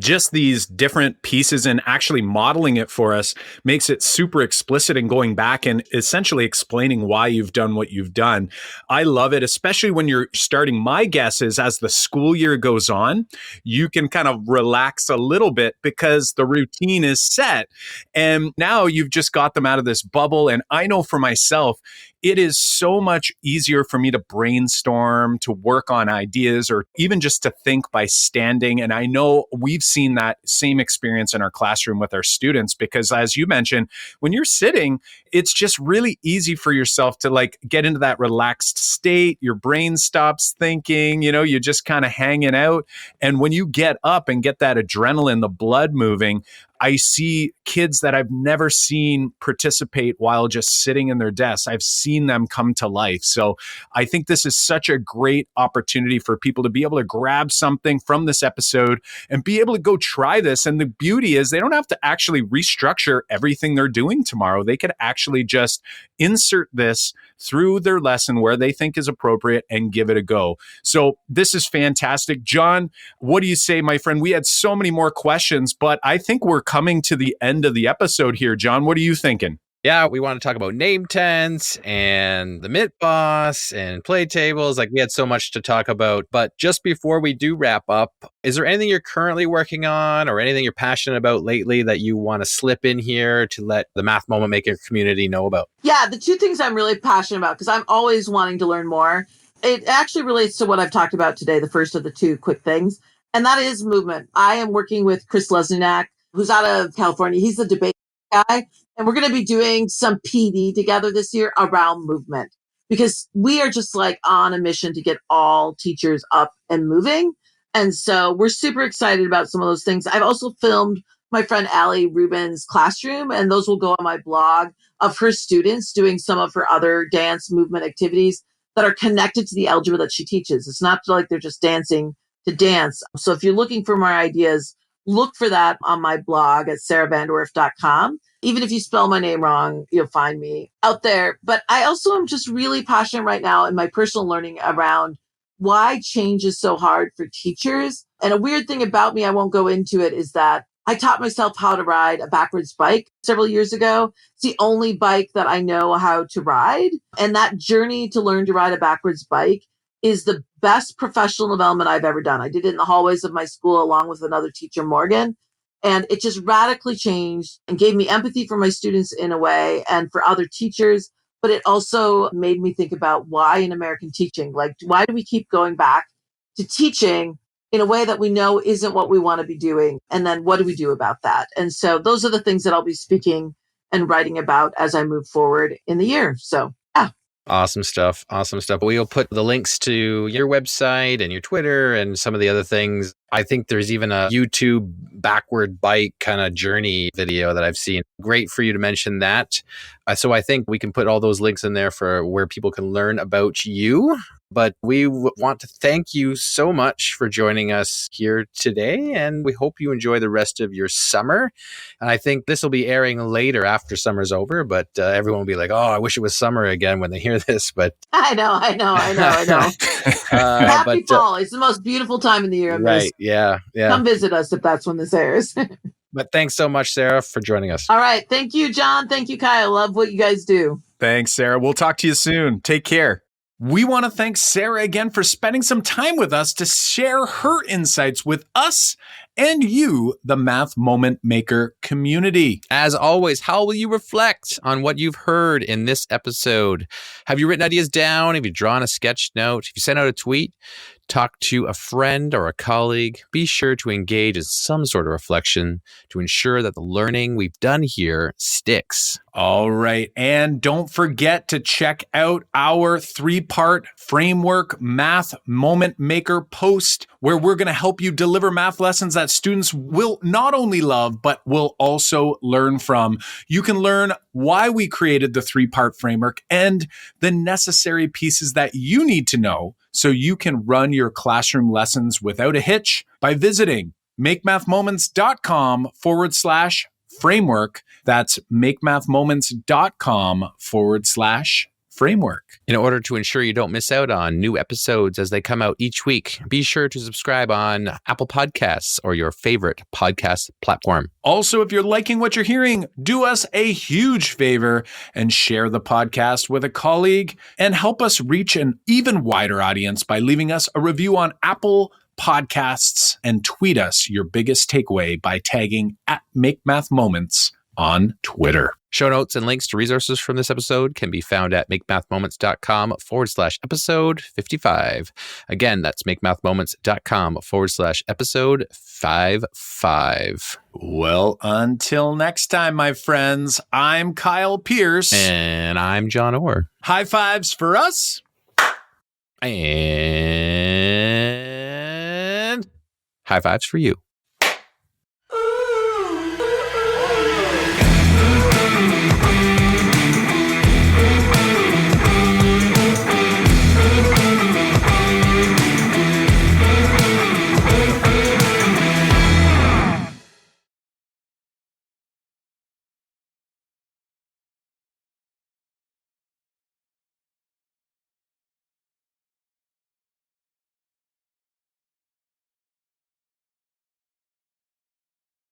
just these different pieces, and actually modeling it for us makes it super explicit, and going back and essentially explaining why you've done what you've done. I love it, especially when you're starting. My guess is as the school year goes on, you can kind of relax a little bit because the routine is set. And now you've just got them out of this bubble. And I know for myself, it is so much easier for me to brainstorm, to work on ideas, or even just to think by standing. And I know we've seen that same experience in our classroom with our students, because as you mentioned, when you're sitting, it's just really easy for yourself to like get into that relaxed state. Your brain stops thinking, you're just kind of hanging out. And when you get up and get that adrenaline, the blood moving, I see kids that I've never seen participate while just sitting in their desks. I've seen them come to life. So I think this is such a great opportunity for people to be able to grab something from this episode and be able to go try this. And the beauty is they don't have to actually restructure everything they're doing tomorrow. They could actually just insert this through their lesson where they think is appropriate and give it a go. So this is fantastic. John, what do you say, my friend? We had so many more questions, but I think we're coming to the end of the episode here. John, what are you thinking? Yeah, we want to talk about name tents and the Mitt Boss and play tables. Like, we had so much to talk about. But just before we do wrap up, is there anything you're currently working on or anything you're passionate about lately that you want to slip in here to let the Math Moment Maker community know about? Yeah, the two things I'm really passionate about, because I'm always wanting to learn more. It actually relates to what I've talked about today, the first of the two quick things, and that is movement. I am working with Chris Lesniak, who's out of California. He's the debate guy. And we're going to be doing some PD together this year around movement, because we are just like on a mission to get all teachers up and moving. And so we're super excited about some of those things. I've also filmed my friend Allie Rubin's classroom, and those will go on my blog, of her students doing some of her other dance movement activities that are connected to the algebra that she teaches. It's not like they're just dancing to dance. So if you're looking for more ideas, look for that on my blog at saravanderwerf.com. Even if you spell my name wrong, you'll find me out there. But I also am just really passionate right now in my personal learning around why change is so hard for teachers. And a weird thing about me, I won't go into it, is that I taught myself how to ride a backwards bike several years ago. It's the only bike that I know how to ride. And that journey to learn to ride a backwards bike is the best professional development I've ever done. I did it in the hallways of my school along with another teacher, Morgan. And it just radically changed and gave me empathy for my students in a way and for other teachers. But it also made me think about why in American teaching, like, why do we keep going back to teaching in a way that we know isn't what we want to be doing? And then what do we do about that? And so those are the things that I'll be speaking and writing about as I move forward in the year. So, yeah. Awesome stuff. Awesome stuff. We'll put the links to your website and your Twitter and some of the other things. I think there's even a YouTube backward bike kind of journey video that I've seen. Great for you to mention that. So I think we can put all those links in there for where people can learn about you. But we want to thank you so much for joining us here today, and we hope you enjoy the rest of your summer. And I think this will be airing later after summer's over, but everyone will be like, oh, I wish it was summer again when they hear this. But I know. Happy fall. It's the most beautiful time of the year. Right. Yeah. Come visit us if that's when this airs. But thanks so much, Sarah, for joining us. All right. Thank you, John. Thank you, Kyle. Love what you guys do. Thanks, Sarah. We'll talk to you soon. Take care. We want to thank Sarah again for spending some time with us to share her insights with us and you, the Math Moment Maker community. As always, how will you reflect on what you've heard in this episode? Have you written ideas down? Have you drawn a sketch note? Have you sent out a tweet? Talk to a friend or a colleague. Be sure to engage in some sort of reflection to ensure that the learning we've done here sticks. All right. And don't forget to check out our 3-part framework Math Moment Maker post, where we're going to help you deliver math lessons that students will not only love, but will also learn from. You can learn why we created the 3-part framework and the necessary pieces that you need to know so you can run your classroom lessons without a hitch by visiting makemathmoments.com/framework. That's makemathmoments.com/framework. framework. In order to ensure you don't miss out on new episodes as they come out each week, be sure to subscribe on Apple Podcasts or your favorite podcast platform. Also, if you're liking what you're hearing, do us a huge favor and share the podcast with a colleague and help us reach an even wider audience by leaving us a review on Apple Podcasts and tweet us your biggest takeaway by tagging @MakeMathMoments on Twitter. Show notes and links to resources from this episode can be found at makemathmoments.com/episode 55. Again, that's makemathmoments.com/episode 55. Well, until next time, my friends, I'm Kyle Pierce. And I'm John Orr. High fives for us. And high fives for you.